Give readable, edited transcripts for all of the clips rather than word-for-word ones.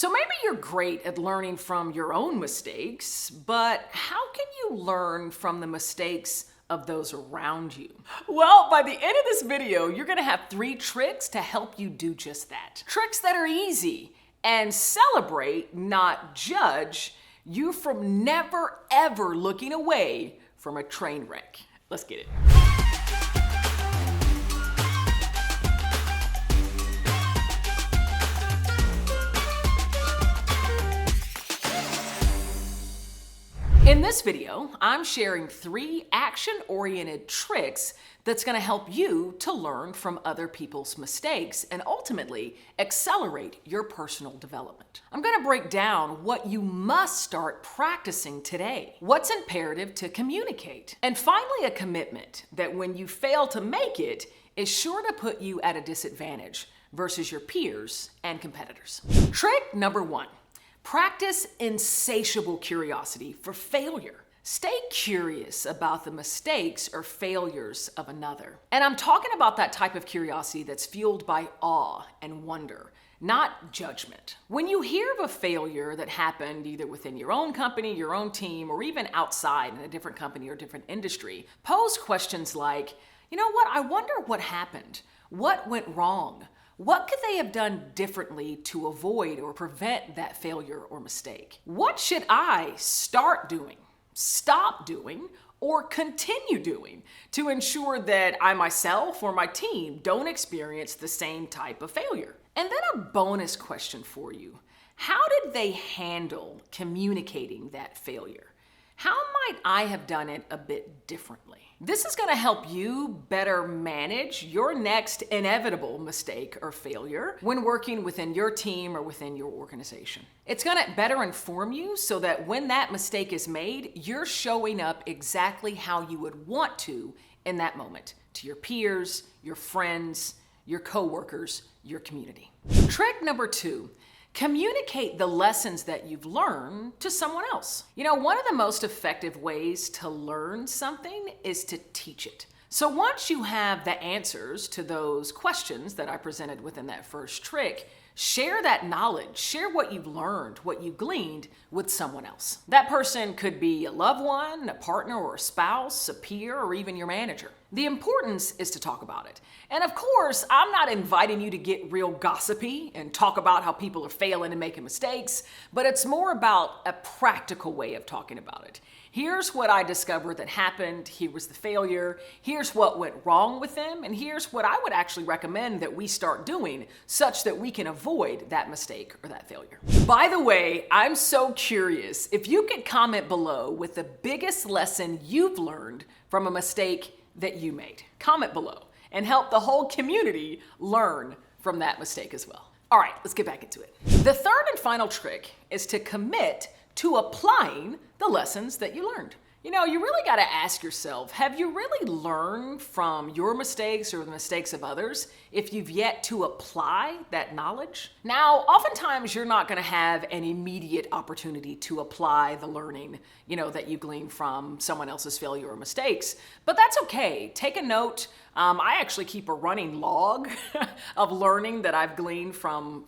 So maybe you're great at learning from your own mistakes, but how can you learn from the mistakes of those around you? Well, by the end of this video, you're gonna have 3 tricks to help you do just that. Tricks that are easy and celebrate, not judge, you from never ever looking away from a train wreck. Let's get it. In this video, I'm sharing 3 action-oriented tricks that's going to help you to learn from other people's mistakes and ultimately accelerate your personal development. I'm going to break down what you must start practicing today, what's imperative to communicate, and finally a commitment that when you fail to make it is sure to put you at a disadvantage versus your peers and competitors. Trick number 1. Practice insatiable curiosity for failure. Stay curious about the mistakes or failures of another. And I'm talking about that type of curiosity that's fueled by awe and wonder, not judgment. When you hear of a failure that happened either within your own company, your own team, or even outside in a different company or different industry, pose questions like, you know what, I wonder what happened? What went wrong? What could they have done differently to avoid or prevent that failure or mistake? What should I start doing, stop doing, or continue doing to ensure that I myself or my team don't experience the same type of failure? And then a bonus question for you. How did they handle communicating that failure? How might I have done it a bit differently? This is going to help you better manage your next inevitable mistake or failure when working within your team or within your organization. It's going to better inform you so that when that mistake is made, you're showing up exactly how you would want to in that moment to your peers, your friends, your coworkers, your community. Trick number 2. Communicate the lessons that you've learned to someone else. You know, one of the most effective ways to learn something is to teach it. So once you have the answers to those questions that I presented within that first trick, share that knowledge, share what you've learned, what you gleaned with someone else. That person could be a loved one, a partner or a spouse, a peer, or even your manager. The importance is to talk about it. And of course, I'm not inviting you to get real gossipy and talk about how people are failing and making mistakes, but it's more about a practical way of talking about it. Here's what I discovered that happened, here was the failure, here's what went wrong with them, and here's what I would actually recommend that we start doing such that we can avoid that mistake or that failure. By the way, I'm so curious if you could comment below with the biggest lesson you've learned from a mistake that you made. Comment below and help the whole community learn from that mistake as well. All right, let's get back into it. The third and final trick is to commit to applying the lessons that you learned. You know, you really got to ask yourself, have you really learned from your mistakes or the mistakes of others if you've yet to apply that knowledge? Now, oftentimes you're not going to have an immediate opportunity to apply the learning, that you glean from someone else's failure or mistakes, but that's okay. Take a note. I actually keep a running log of learning that I've gleaned from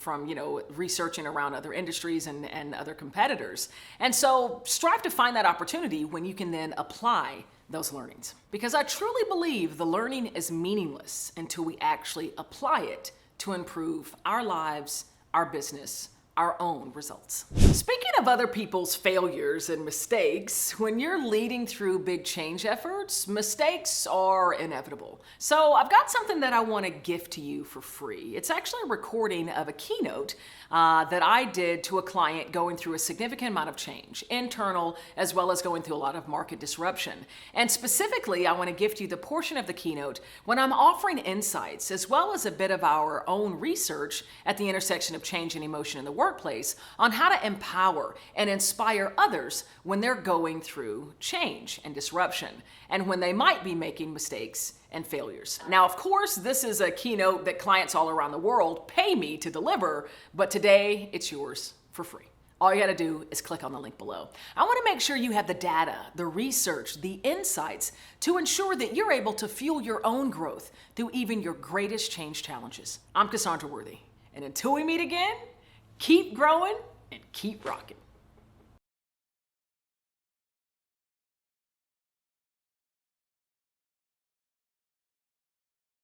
researching around other industries and other competitors. And so strive to find that opportunity when you can then apply those learnings. Because I truly believe the learning is meaningless until we actually apply it to improve our lives, our business, our own results. Speaking of other people's failures and mistakes, when you're leading through big change efforts, mistakes are inevitable. So I've got something that I want to gift to you for free. It's actually a recording of a keynote that I did to a client going through a significant amount of change, internal as well as going through a lot of market disruption. And specifically, I want to gift you the portion of the keynote when I'm offering insights as well as a bit of our own research at the intersection of change and emotion in the workplace on how to empower and inspire others when they're going through change and disruption and when they might be making mistakes and failures. Now, of course, this is a keynote that clients all around the world pay me to deliver, but today it's yours for free. All you gotta do is click on the link below. I wanna make sure you have the data, the research, the insights to ensure that you're able to fuel your own growth through even your greatest change challenges. I'm Cassandra Worthy, and until we meet again, Keep growing and keep rocking.